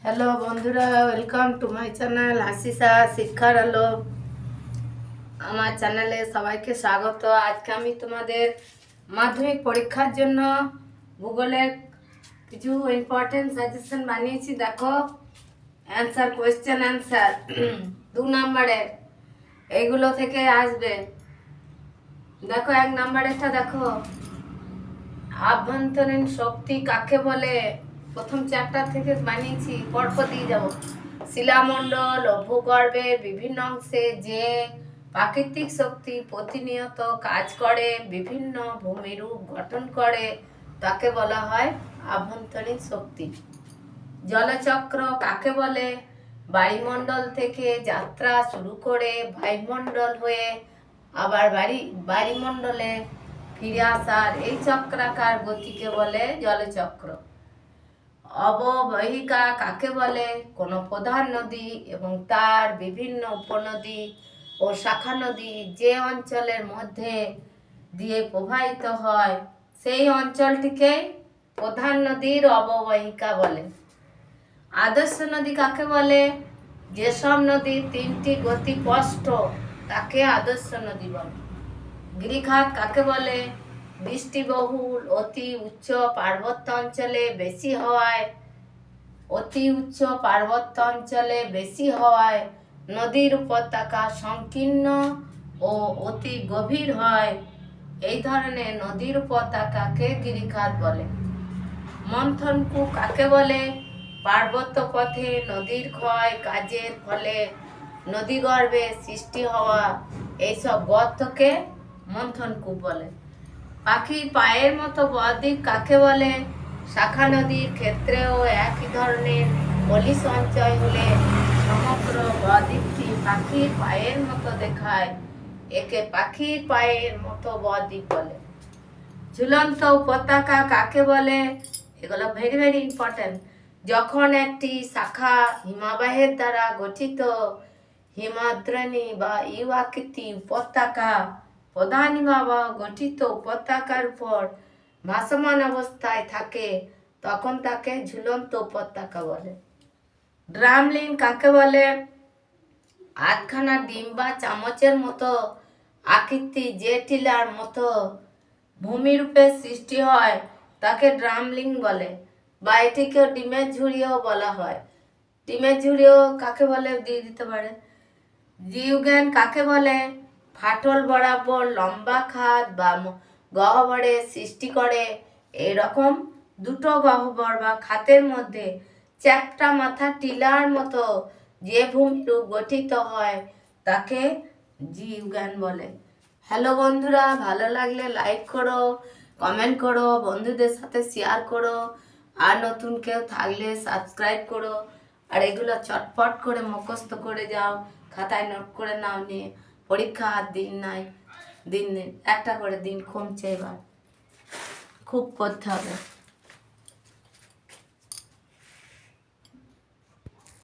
Hello বন্ধুরা, welcome to my channel আশিসা শিক্ষার আলো। আমার চ্যানেলে সবাইকে স্বাগত। আজকে আমি তোমাদের মাধ্যমিক পরীক্ষার জন্য ভূগোলের কিছু ইম্পর্টেন্ট সাজেশন বানিয়েছি। দেখো, অ্যান্সার, কোয়েশ্চেন অ্যান্সার 2 নম্বরের এইগুলো থেকে আসবে। দেখো 1 নম্বরেরটা দেখো, আভ্যন্তরীণ শক্তি কাকে বলে। প্রথম চ্যাপ্টার থেকে বানিয়েছি, পরপর দিয়ে যাব। শিলামণ্ডল ও ভূগর্ভের বিভিন্ন অংশে যে প্রাকৃতিক শক্তি প্রতিনিয়ত কাজ করে বিভিন্ন ভূমিরূপ গঠন করে তাকে বলা হয় আভ্যন্তরীণ শক্তি। জলচক্র কাকে বলে। বায়ুমণ্ডল থেকে যাত্রা শুরু করে বায়ুমণ্ডল হয়ে আবার বায়ুমণ্ডলে ফিরে আসার এই চক্রাকার গতিকে বলে জলচক্র। অববাহিকা কাকে বলে। কোনো প্রধান নদী এবং তার বিভিন্ন উপনদী ও শাখা নদী যে অঞ্চলের মধ্যে দিয়ে প্রবাহিত হয় সেই অঞ্চলটিকে প্রধান নদীর অববাহিকা বলে। আদর্শ নদী কাকে বলে। যেসব নদীর 3টি গতি স্পষ্ট তাকে আদর্শ নদী বলে। গিরিখাত কাকে বলে। বৃষ্টিবহুল অতি উচ্চ পার্বত্য অঞ্চলে বেশি হওয়ায় নদীর উপত্যকা সংকীর্ণ ও অতি গভীর হয়। এই ধরনের নদীর উপত্যকাকে গিরিখাত বলে। মন্থনকূপ কাকে বলে। পার্বত্য পথে নদীর ক্ষয় কাজের ফলে নদীগর্ভে সৃষ্টি হওয়া এইসব গর্তকে মন্থনকূপ বলে। পাখির পায়ের মতো বদ্বীপ কাকে বলে। শাখা নদীর ক্ষেত্রেও একই ধরনের পলি সঞ্চয় হলে সমগ্র বদ্বীপটি পাখির পায়ের মতো দেখায়, একে পাখির পায়ের মতো বদ্বীপ বলে। ঝুলন্ত উপত্যকা কাকে বলে। এগুলো ভেরি ভেরি ইম্পর্টেন্ট। যখন একটি শাখা হিমবাহের দ্বারা গঠিত হিমদ্রোণী বা ইউ আকৃতি উপত্যকা প্রধান হিমবাহ গঠিত উপত্যকার উপর ভাসমান অবস্থায় থাকে তখন তাকে ঝুলন্ত উপত্যকা বলে। ড্রামলিন কাকে বলে। আধখানা ডিম বা চামচের মতো আকৃতি যে টিলার মতো ভূমিরূপে সৃষ্টি হয় তাকে ড্রামলিং বলে, বা এটিকেও ডিমের ঝুড়িও বলা হয়। ডিমের ঝুড়িও কাকে বলে দিয়ে দিতে পারে। জিওজ্ঞান কাকে বলে। ফাটল বরাবর লম্বা খাদ বা গহ্বরের সৃষ্টি করে। এরকম দুটো গহ্বর বা খাতের মধ্যে চ্যাপ্টা মাথা টিলার মতো যে ভূমিরূপ গঠিত হয় তাকে জিওজ্ঞান বলে। হ্যালো বন্ধুরা, ভালো লাগলে লাইক করো, কমেন্ট করো, বন্ধুদের সাথে শেয়ার করো, আর নতুন কেউ থাকলে সাবস্ক্রাইব করো। আর এগুলো চটপট করে মুখস্থ করে যাও, খাতায় নোট করে নাও। নিয়ে পরীক্ষা আর দিন নাই, দিন একটা করে দিন কমছে, এবার খুব করতে হবে।